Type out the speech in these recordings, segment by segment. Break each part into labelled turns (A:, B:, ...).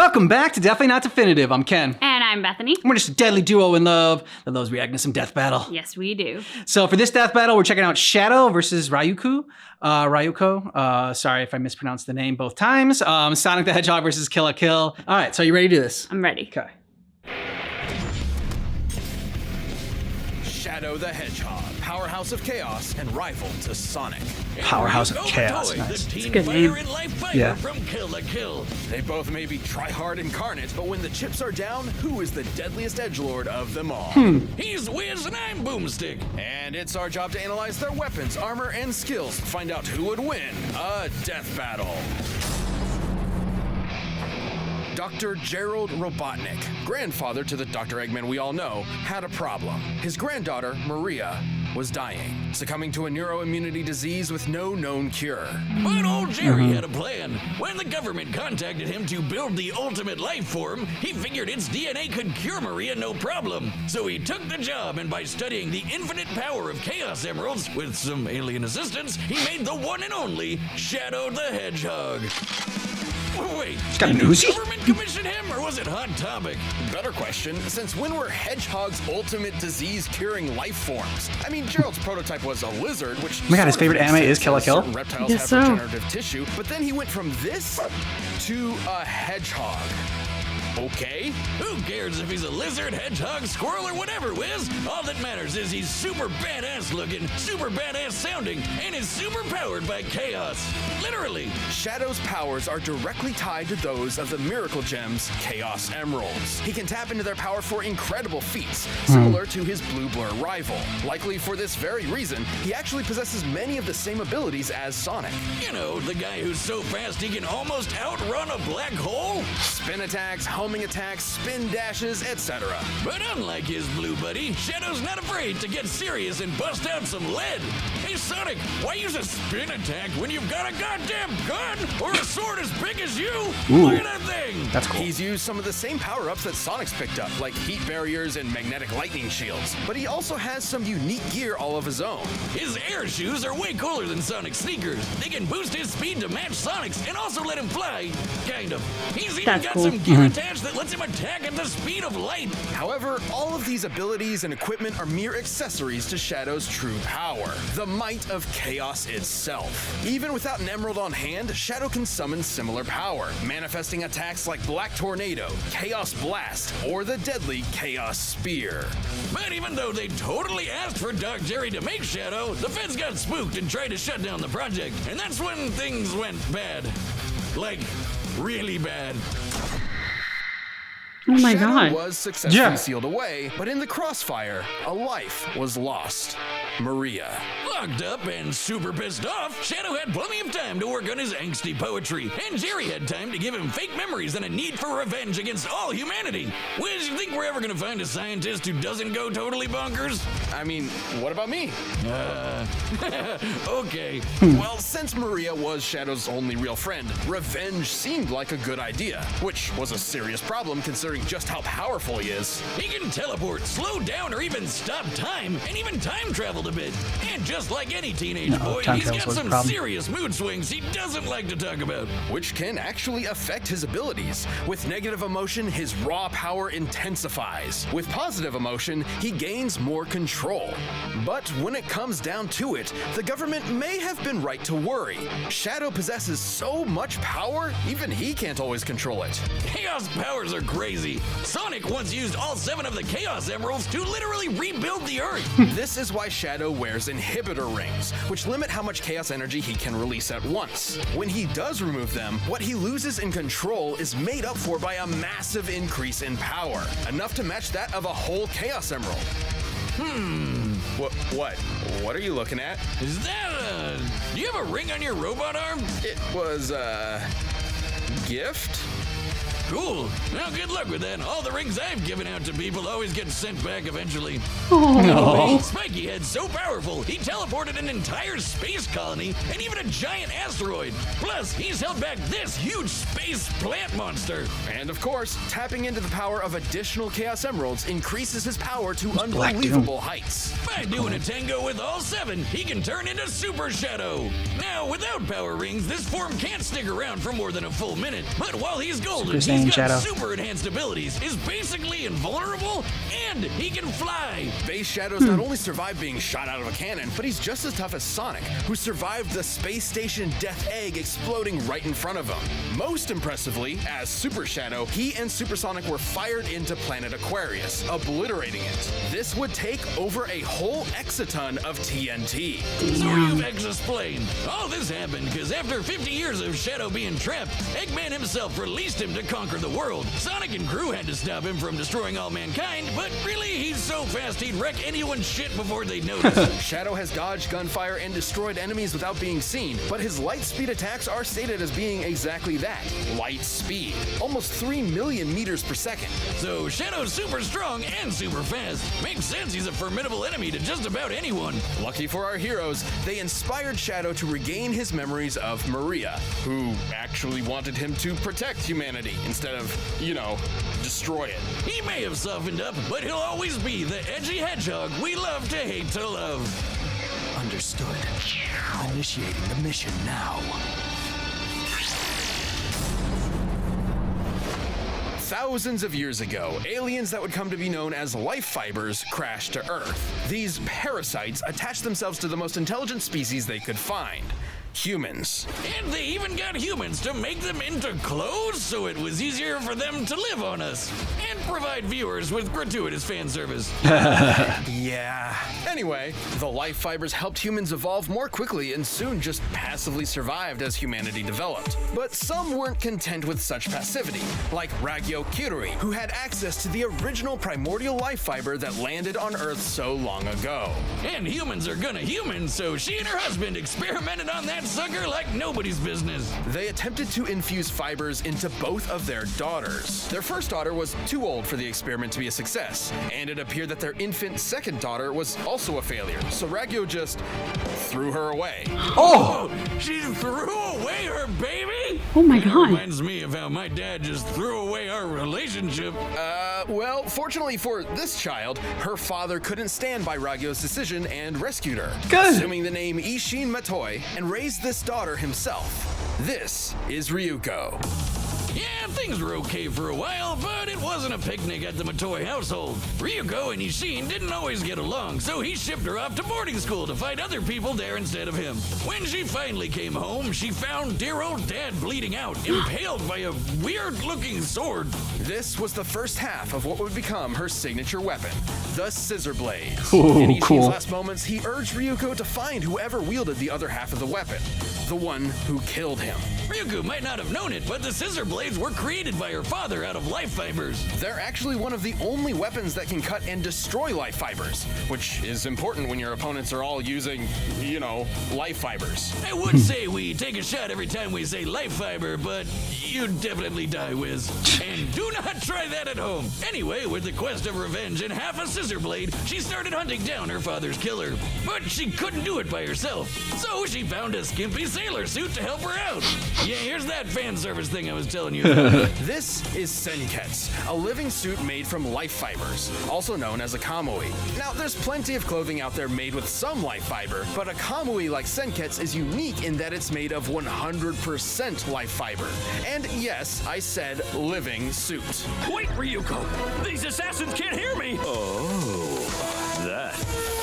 A: Welcome back to Definitely Not Definitive. I'm Ken.
B: And I'm Bethany.
A: We're just a deadly duo in love that loves reacting to some death battle.
B: Yes, we do.
A: So for this death battle, we're checking out Shadow versus Ryuko. Sorry if I mispronounced the name both times. Sonic the Hedgehog versus Kill la Kill. All right, so you ready to do this?
B: I'm ready.
A: Okay.
C: Shadow the Hedgehog, powerhouse of chaos and rival to Sonic.
A: Powerhouse of chaos. Nice.
B: It's a good name.
A: Yeah.
D: From Kill la Kill.
C: They both may be tryhard incarnate, but when the chips are down, who is the deadliest edgelord of them all?
D: He's Wiz and I'm Boomstick.
C: And it's our job to analyze their weapons, armor, and skills to find out who would win a death battle. Dr. Gerald Robotnik, grandfather to the Dr. Eggman we all know, had a problem. His granddaughter, Maria, was dying, succumbing to a neuroimmunity disease with no known cure.
D: But old Jerry had a plan. When the government contacted him to build the ultimate life form, he figured its DNA could cure Maria no problem. So he took the job, and by studying the infinite power of Chaos Emeralds, with some alien assistance, he made the one and only Shadow the Hedgehog. Wait,
A: got
D: did
A: an
D: the
A: Uzi?
D: government commission him, or was it Hot Topic?
C: Better question, since when were hedgehogs ultimate disease-curing life forms? I mean, Gerald's prototype was a lizard, which
A: Oh my God, his
C: sort of
A: favorite
C: makes
A: anime
C: sense
A: is Kill la
C: since
A: Kill?
C: certain reptiles
B: Guess
C: have
B: so.
C: regenerative tissue, but then he went from this to a hedgehog. Okay.
D: Who cares if he's a lizard, hedgehog, squirrel, or whatever, Wiz? All that matters is he's super badass looking, super badass sounding, and is super powered by chaos. Literally.
C: Shadow's powers are directly tied to those of the Miracle Gem's Chaos Emeralds. He can tap into their power for incredible feats, similar to his Blue Blur rival. Likely for this very reason, he actually possesses many of the same abilities as Sonic.
D: You know, the guy who's so fast he can almost outrun a black hole?
C: Spin attacks, homing attacks, spin dashes, etc.
D: But unlike his blue buddy, Shadow's not afraid to get serious and bust out some lead. Hey, Sonic, why use a spin attack when you've got a goddamn gun or a sword as big as you?
A: Ooh.
D: Look at that thing.
A: That's cool.
C: He's used some of the same power-ups that Sonic's picked up, like heat barriers and magnetic lightning shields. But he also has some unique gear all of his own.
D: His air shoes are way cooler than Sonic's sneakers. They can boost his speed to match Sonic's and also let him fly. Kind of. He's even
B: That's
D: got
B: cool.
D: some gear attached that lets him attack at the speed of light.
C: However, all of these abilities and equipment are mere accessories to Shadow's true power, the might of chaos itself. Even without an emerald on hand, Shadow can summon similar power, manifesting attacks like Black Tornado, Chaos Blast, or the deadly Chaos Spear.
D: But even though they totally asked for Dark Jerry to make Shadow, the feds got spooked and tried to shut down the project. And that's when things went bad. Like, really bad.
B: Oh my
C: Shadow
B: God.
C: was successfully
A: Yeah.
C: sealed away, but in the crossfire, a life was lost. Maria.
D: Locked up and super pissed off, Shadow had plenty of time to work on his angsty poetry, and Jerry had time to give him fake memories and a need for revenge against all humanity. Wiz, you think we're ever gonna find a scientist who doesn't go totally bonkers?
C: I mean, what about me?
D: Okay.
C: Well, since Maria was Shadow's only real friend, revenge seemed like a good idea, which was a serious problem considering just how powerful he is.
D: He can teleport, slow down, or even stop time, and even time traveled a bit. And just like any teenage boy,
A: time
D: he's
A: travel's
D: got
A: was a
D: some
A: problem.
D: serious mood swings he doesn't like to talk about.
C: Which can actually affect his abilities. With negative emotion, his raw power intensifies. With positive emotion, he gains more control. But when it comes down to it, the government may have been right to worry. Shadow possesses so much power, even he can't always control it.
D: Chaos powers are crazy. Sonic once used all 7 of the Chaos Emeralds to literally rebuild the Earth.
C: This is why Shadow wears inhibitor rings, which limit how much chaos energy he can release at once. When he does remove them, what he loses in control is made up for by a massive increase in power, enough to match that of a whole Chaos Emerald. What are you looking at?
D: Is that do you have a ring on your robot arm?
C: It was a gift?
D: Cool. Well, good luck with that. All the rings I've given out to people always get sent back eventually.
A: No.
D: Spiky Head's so powerful, he teleported an entire space colony and even a giant asteroid. Plus, he's held back this huge space plant monster.
C: And of course, tapping into the power of additional Chaos Emeralds increases his power to
A: Black
C: unbelievable heights.
D: By doing a tango with all 7, he can turn into Super Shadow. Now, without power rings, this form can't stick around for more than a full minute. But while he's golden,
A: Super Saiyan insane,
D: He's got
A: Shadow.
D: super enhanced abilities, is basically invulnerable, and he can fly.
C: Base Shadow's not only survived being shot out of a cannon, but he's just as tough as Sonic, who survived the space station Death Egg exploding right in front of him. Most impressively, as Super Shadow, he and Supersonic were fired into planet Aquarius, obliterating it. This would take over a whole exaton of TNT.
D: So you've explained. All this happened because after 50 years of Shadow being trapped, Eggman himself released him to conquer the world. Sonic and crew had to stop him from destroying all mankind, but really, he's so fast he'd wreck anyone's shit before they'd notice.
C: Shadow has dodged gunfire and destroyed enemies without being seen, but his light speed attacks are stated as being exactly that, light speed. Almost 3 million meters per second.
D: So Shadow's super strong and super fast. Makes sense he's a formidable enemy to just about anyone.
C: Lucky for our heroes, they inspired Shadow to regain his memories of Maria, who actually wanted him to protect humanity instead of, destroy it.
D: He may have softened up, but he'll always be the edgy hedgehog we love to hate to love.
B: Understood. Initiating the mission now.
C: Thousands of years ago, aliens that would come to be known as life fibers crashed to Earth. These parasites attached themselves to the most intelligent species they could find. Humans.
D: And they even got humans to make them into clothes so it was easier for them to live on us and provide viewers with gratuitous fan service.
C: Yeah. Anyway, the life fibers helped humans evolve more quickly and soon just passively survived as humanity developed. But some weren't content with such passivity, like Ryuko, who had access to the original primordial life fiber that landed on Earth so long ago.
D: And humans are gonna human, so she and her husband experimented on that sucker like nobody's business.
C: They attempted to infuse fibers into both of their daughters. Their first daughter was too old for the experiment to be a success, and it appeared that their infant second daughter was also a failure, so Ryuko just threw her away.
D: Oh! She threw away her baby?
E: Oh my
D: That
E: god.
D: reminds me of how my dad just threw away our relationship.
C: Well, fortunately for this child, her father couldn't stand by Ryuko's decision and rescued her,
A: Good.
C: assuming the name Ishin Matoi, and raised this daughter himself. This is Ryuko.
D: Yeah, things were okay for a while, but it wasn't a picnic at the Matoi household. Ryuko and Ishin didn't always get along, so he shipped her off to boarding school to find other people there instead of him. When she finally came home, she found dear old dad bleeding out, impaled by a weird-looking sword.
C: This was the first half of what would become her signature weapon, the Scissor Blades.
A: Ooh,
C: In Ishin's
A: cool.
C: last moments, he urged Ryuko to find whoever wielded the other half of the weapon, the one who killed him.
D: Ryuko might not have known it, but the scissor blades were created by her father out of life fibers.
C: They're actually one of the only weapons that can cut and destroy life fibers, which is important when your opponents are all using, life fibers.
D: I would say we take a shot every time we say life fiber, but you'd definitely die, Wiz. And do not try that at home. Anyway, with the quest of revenge and half a scissor blade, she started hunting down her father's killer. But she couldn't do it by herself, so she found a skimpy sailor suit to help her out. Yeah, here's that fan service thing I was telling you about.
C: This is Senketsu, a living suit made from life fibers, also known as a kamui. Now, there's plenty of clothing out there made with some life fiber, but a kamui like Senketsu is unique in that it's made of 100% life fiber. And yes, I said living suit.
B: Wait, Ryuko! These assassins can't hear me! Oh, that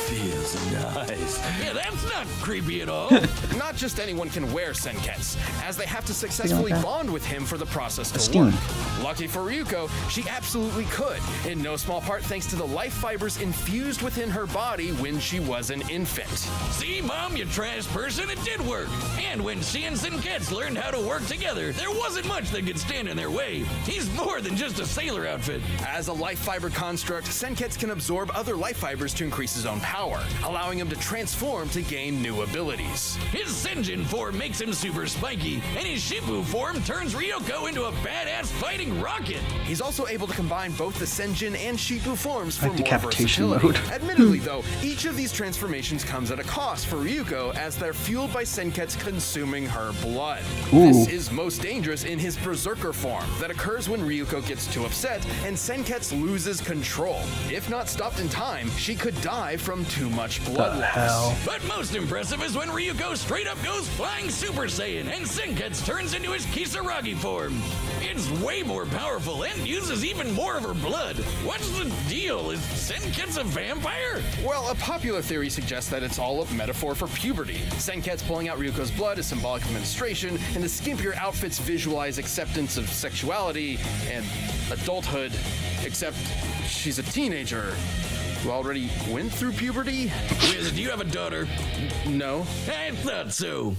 B: feels nice.
D: Yeah, that's not creepy at all.
C: Not just anyone can wear Senketsu, as they have to successfully
A: that.
C: bond with him for the process to
A: Esteem.
C: work. Lucky for Ryuko, she absolutely could, in no small part thanks to the life fibers infused within her body when she was an infant.
D: See, Mom, you trash person, it did work. And when she and Senketsu learned how to work together, there wasn't much that could stand in their way. He's more than just a sailor outfit.
C: As a life fiber construct, Senketsu can absorb other life fibers to increase his own power, allowing him to transform to gain new abilities.
D: His Senjin form makes him super spiky, and his Shibu form turns Ryuko into a badass fighting rocket.
C: He's also able to combine both the Senjin and Shibu forms for
A: Like
C: more
A: decapitation
C: versatility.
A: mode.
C: Admittedly, though, each of these transformations comes at a cost for Ryuko as they're fueled by Senketsu consuming her blood.
A: Ooh.
C: This is most dangerous in his Berserker form that occurs when Ryuko gets too upset and Senketsu loses control. If not stopped in time, she could could die from too much blood loss.
D: But most impressive is when Ryuko straight up goes flying Super Saiyan and Senketsu turns into his Kisaragi form. It's way more powerful and uses even more of her blood. What's the deal? Is Senketsu a vampire?
C: Well, a popular theory suggests that it's all a metaphor for puberty. Senketsu pulling out Ryuko's blood is symbolic of menstruation, and the skimpier outfits visualize acceptance of sexuality and adulthood, except she's a teenager who already went through puberty?
D: Wiz, do you have a daughter?
C: No.
D: I thought so.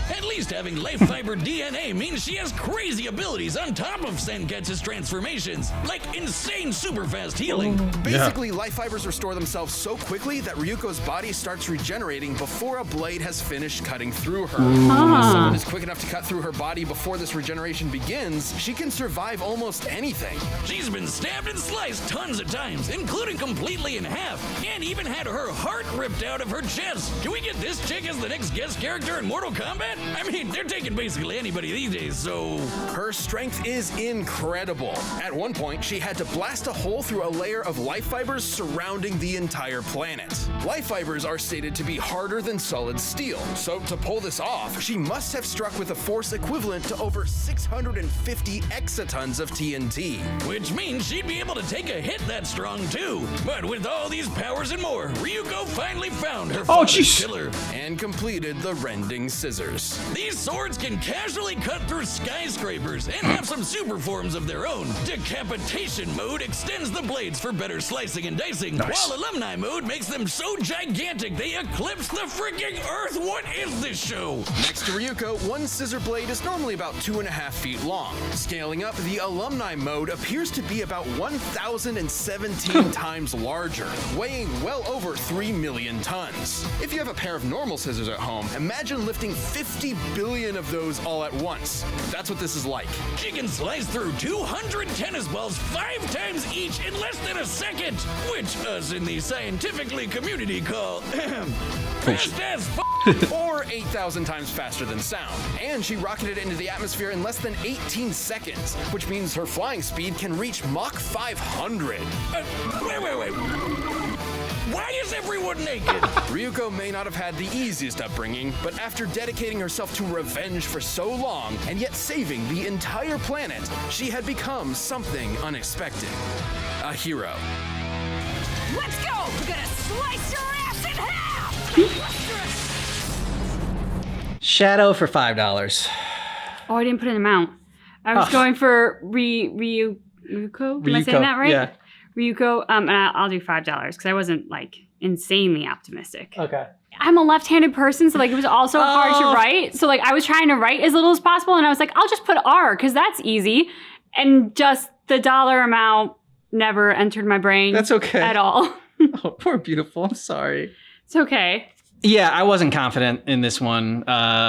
D: At least having life fiber DNA means she has crazy abilities on top of Senketsu's transformations, like insane super fast healing.
C: Basically, life fibers restore themselves so quickly that Ryuko's body starts regenerating before a blade has finished cutting through her. If someone is quick enough to cut through her body before this regeneration begins, she can survive almost anything.
D: She's been stabbed and sliced tons of times, including completely in half, and even had her heart ripped out of her chest. Can we get this chick as the next guest character in Mortal Kombat? I mean, they're taking basically anybody these days, so...
C: Her strength is incredible. At one point, she had to blast a hole through a layer of life fibers surrounding the entire planet. Life fibers are stated to be harder than solid steel, so to pull this off, she must have struck with a force equivalent to over 650 exatons of TNT.
D: Which means she'd be able to take a hit that strong, too. But with all these powers and more, Ryuko finally found her father's killer.
C: And completed the rending scissors.
D: These swords can casually cut through skyscrapers and have some super forms of their own. Decapitation mode extends the blades for better slicing and dicing, while alumni mode makes them so gigantic they eclipse the freaking earth. What is this show?
C: Next to Ryuko, one scissor blade is normally about 2.5 feet long. Scaling up, the alumni mode appears to be about 1,017 times larger, weighing well over 3 million tons. If you have a pair of normal scissors at home, imagine lifting 50 billion of those all at once. That's what this is like.
D: She can slice through 200 tennis balls 5 times each in less than a second, which us in the scientifically community call fast as f***.
C: Or 8,000 times faster than sound. And she rocketed into the atmosphere in less than 18 seconds, which means her flying speed can reach Mach 500.
D: Wait. Why is everyone naked?
C: Ryuko may not have had the easiest upbringing, but after dedicating herself to revenge for so long, and yet saving the entire planet, she had become something unexpected. A hero.
E: Let's go! We're gonna slice your ass in half!
A: Shadow for $5.
F: Oh, I didn't put an amount. I was going for Ryuko. Am I saying that right?
A: Yeah.
F: Ryuko, and I'll do $5 because I wasn't like insanely optimistic.
A: Okay.
F: I'm a left-handed person, so like it was also hard to write. So like I was trying to write as little as possible, and I was like, I'll just put R because that's easy. And just the dollar amount never entered my brain.
A: That's okay.
F: At all.
A: Oh, poor beautiful. I'm sorry.
F: It's okay.
A: Yeah, I wasn't confident in this one,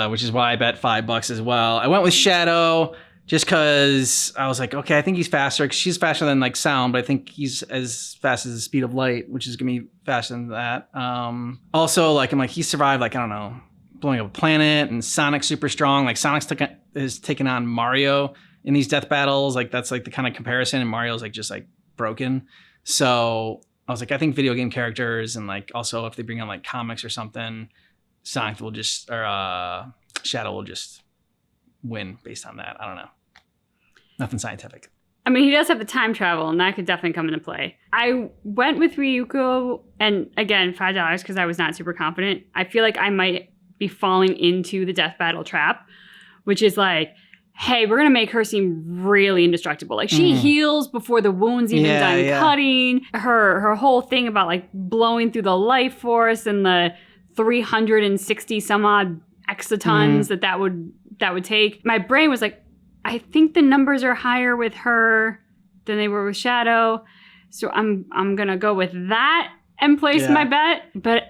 A: which is why I bet $5 as well. I went with Shadow just because I was like, okay, I think he's faster because she's faster than like sound, but I think he's as fast as the speed of light, which is gonna be faster than that. Also, like I'm like he survived like I don't know, blowing up a planet, and Sonic's super strong. Like Sonic's is taking on Mario in these death battles. Like that's like the kind of comparison, and Mario's like just like broken. So I was like, I think video game characters and like also if they bring on like comics or something, Sonic will just or Shadow will just win based on that. I don't know. Nothing scientific.
F: I mean, he does have the time travel, and that could definitely come into play. I went with Ryuko, and again, $5 because I was not super confident. I feel like I might be falling into the death battle trap, which is like, hey, we're going to make her seem really indestructible. Like, she heals before the wound's even done cutting. Her whole thing about, like, blowing through the life force and the 360 some odd exatons that would take. My brain was like, I think the numbers are higher with her than they were with Shadow. So I'm going to go with that and place my bet. But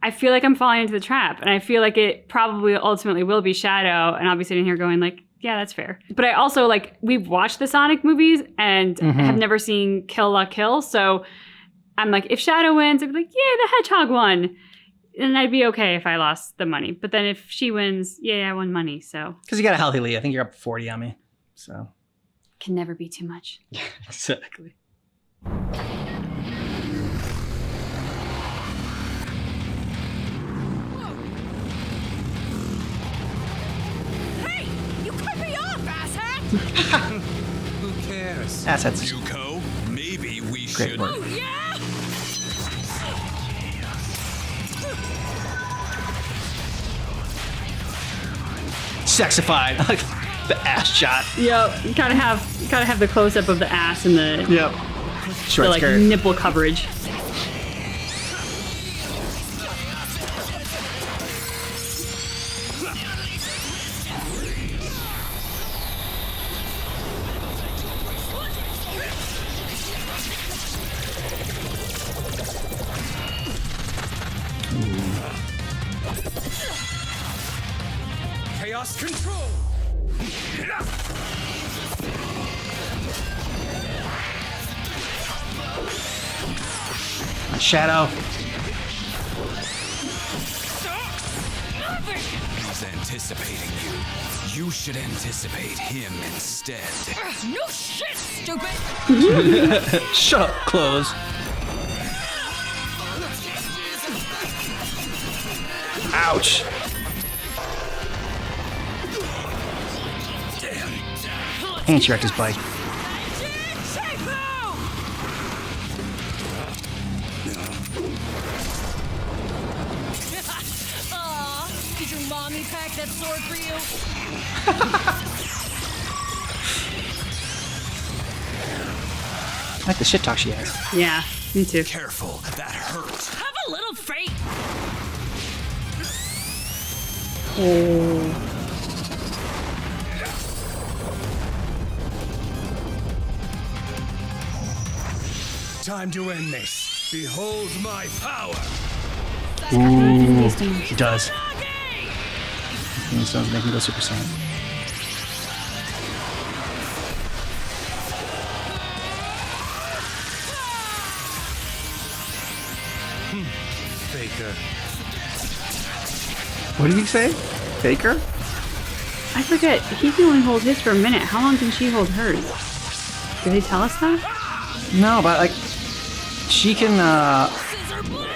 F: I feel like I'm falling into the trap. And I feel like it probably ultimately will be Shadow. And I'll be sitting here going like, yeah, that's fair. But I also like, we've watched the Sonic movies and have never seen Kill La Kill. So I'm like, if Shadow wins, I'd be like, yeah, the Hedgehog won. And I'd be okay if I lost the money. But then if she wins, yeah, I won money, so.
A: Because you got a healthy lead. I think you're up 40 on me, so.
F: Can never be too much.
A: Exactly.
G: Who cares?
A: Assets.
B: Ryuko, maybe we
A: Great
B: should.
A: work.
E: Oh, yeah?
A: Sexified. The ass shot.
F: Yep. You gotta have the close up of the ass and the
A: Yep. Short
F: like
A: skirt.
F: nipple coverage.
G: Chaos control.
A: Shadow.
B: He's anticipating you. You should anticipate him instead.
E: No shit, stupid!
A: Shut up, close. Ouch. And she wrecked his bike.
E: Aw, did your mommy pack that sword for you?
A: I like the shit talk she has.
F: Yeah, me too.
B: Careful, that hurts.
E: Have a little faith.
F: Oh.
G: Time to end this. Behold my power.
A: He does. Green stones make him go Super Saiyan.
G: Faker.
A: What did he say? Faker?
F: I forget. He can only hold his for a minute. How long can she hold hers? Did they tell us that?
A: No, but like, she can, I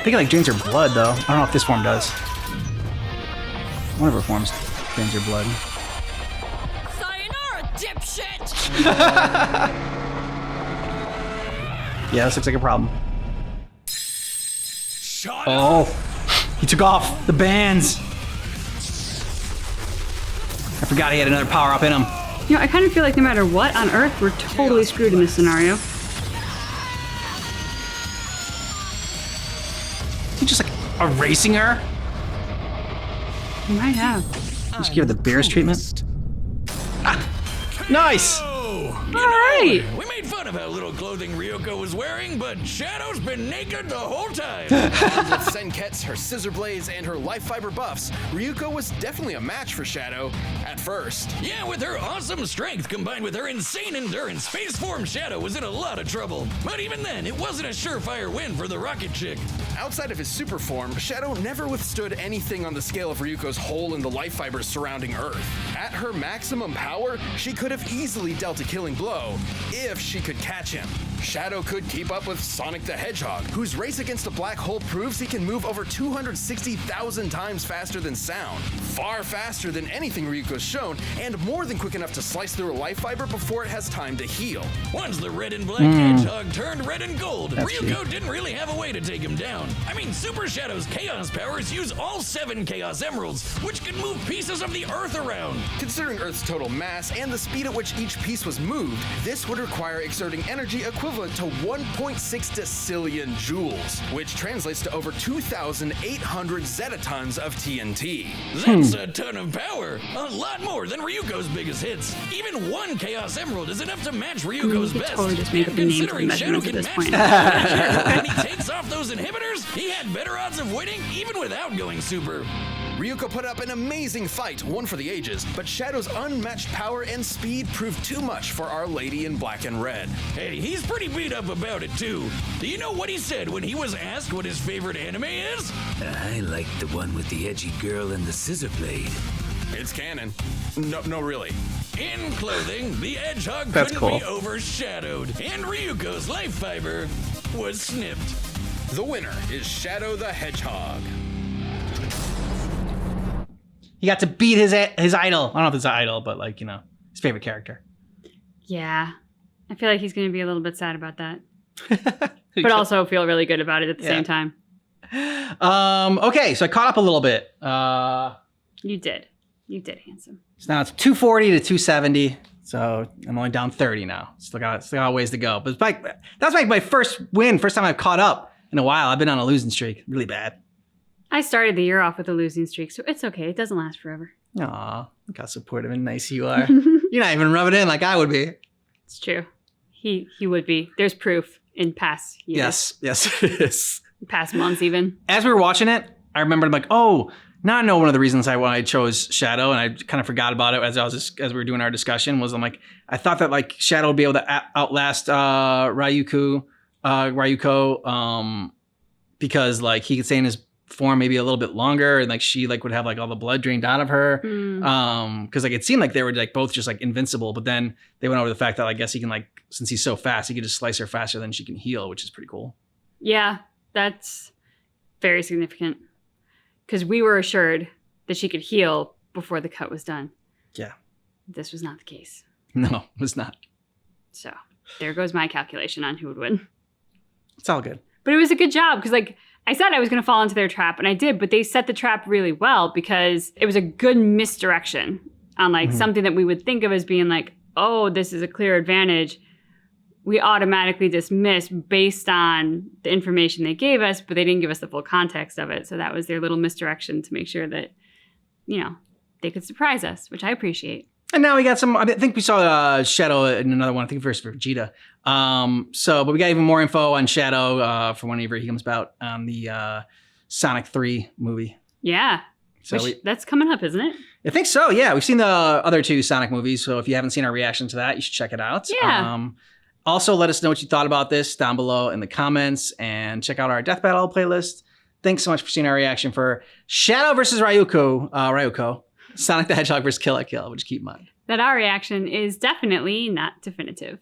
A: think it like drains her blood though. I don't know if this form does. One of her forms drains her blood.
E: Sayonara, dipshit!
A: Yeah, this looks like a problem.
B: Shut up!
A: Oh, he took off the bands. I forgot he had another power up in him.
F: You know, I kind of feel like no matter what on Earth, we're totally screwed in this scenario.
A: He just like erasing her.
F: We might have.
A: Just give her the Beerus treatment. Ah, nice.
D: Oh,
F: All right.
D: we made fun of how little clothing Ryuko was wearing, but Shadow's been naked the whole time.
C: With Senketsu, her scissor blades, and her life fiber buffs, Ryuko was definitely a match for Shadow at first.
D: Yeah, with her awesome strength combined with her insane endurance, Space Form Shadow was in a lot of trouble. But even then, it wasn't a surefire win for the Rocket Chick.
C: Outside of his super form, Shadow never withstood anything on the scale of Ryuko's hole in the life fibers surrounding Earth. At her maximum power, she could have easily dealt a killing blow if she could catch him. Shadow could keep up with Sonic the Hedgehog, whose race against a black hole proves he can move over 260,000 times faster than sound. Far faster than anything Ryuko's shown, and more than quick enough to slice through a life fiber before it has time to heal.
D: Once the red and black hedgehog turned red and gold,
A: That's
D: Ryuko
A: true.
D: didn't really have a way to take him down. I mean, Super Shadow's chaos powers use all 7 Chaos Emeralds, which can move pieces of the Earth around.
C: Considering Earth's total mass and the speed at which each piece was moved, this would require exerting energy equivalent to 1.6 decillion joules, which translates to over 2,800 zetatons of TNT.
D: That's a ton of power. A lot more than Ryuko's biggest hits. Even 1 Chaos Emerald is enough to match Ryuko's
F: could
D: best.
F: totally just make
D: And
F: up a name for the
D: considering Shadow
F: measurements at
D: can
F: this
D: match
F: point.
D: the when he takes off those inhibitors, he had better odds of winning even without going super.
C: Ryuko put up an amazing fight, one for the ages, but Shadow's unmatched power and speed proved too much for Our Lady in Black and Red.
D: Hey, he's pretty beat up about it too. Do you know what he said when he was asked what his favorite anime is?
H: I like the one with the edgy girl and the scissor blade.
C: It's canon. No, really.
D: In clothing, the hedgehog
A: That's
D: couldn't
A: cool.
D: be overshadowed, and Ryuko's life fiber was snipped.
C: The winner is Shadow the Hedgehog.
A: He got to beat his idol. I don't know if it's an idol, but like, you know, his favorite character.
F: Yeah. I feel like he's going to be a little bit sad about that. But also feel really good about it at the same time.
A: Okay, so I caught up a little bit.
F: You did, handsome.
A: So now it's 240 to 270. So I'm only down 30 now. Still got a ways to go. But that's my first win. First time I've caught up in a while. I've been on a losing streak. Really bad.
F: I started the year off with a losing streak, so it's okay. It doesn't last forever.
A: Aw, look how supportive and nice you are. You're not even rubbing it in like I would be.
F: It's true. He would be. There's proof in past years.
A: Yes, it is.
F: Past months even.
A: As we were watching it, I remembered like, oh, now I know one of the reasons I chose Shadow, and I kind of forgot about it as we were doing our discussion. Was I'm like, I thought that like Shadow would be able to outlast Ryuko, because like he could stay in his form maybe a little bit longer, and like she like would have like all the blood drained out of her. Because like it seemed like they were like both just like invincible, but then they went over the fact that I guess he can like, since he's so fast, he could just slice her faster than she can heal, which is pretty cool.
F: Yeah, that's very significant. Because we were assured that she could heal before the cut was done.
A: Yeah.
F: This was not the case.
A: No, it was not.
F: So there goes my calculation on who would win.
A: It's all good.
F: But it was a good job because like I said I was going to fall into their trap, and I did, but they set the trap really well because it was a good misdirection on like something that we would think of as being like, oh, this is a clear advantage. We automatically dismiss based on the information they gave us, but they didn't give us the full context of it. So that was their little misdirection to make sure that, you know, they could surprise us, which I appreciate.
A: And now we got some, I think we saw Shadow in another one, I think first for Vegeta. But we got even more info on Shadow for whenever he comes about on the Sonic 3 movie.
F: Yeah.
A: So
F: that's coming up, isn't it?
A: I think so, yeah. We've seen the other two Sonic movies, so if you haven't seen our reaction to that, you should check it out.
F: Yeah.
A: Also, let us know what you thought about this down below in the comments, and check out our Death Battle playlist. Thanks so much for seeing our reaction for Shadow versus Ryuko, Sonic the Hedgehog versus Kill la Kill, which keep in mind
F: That our reaction is definitely not definitive.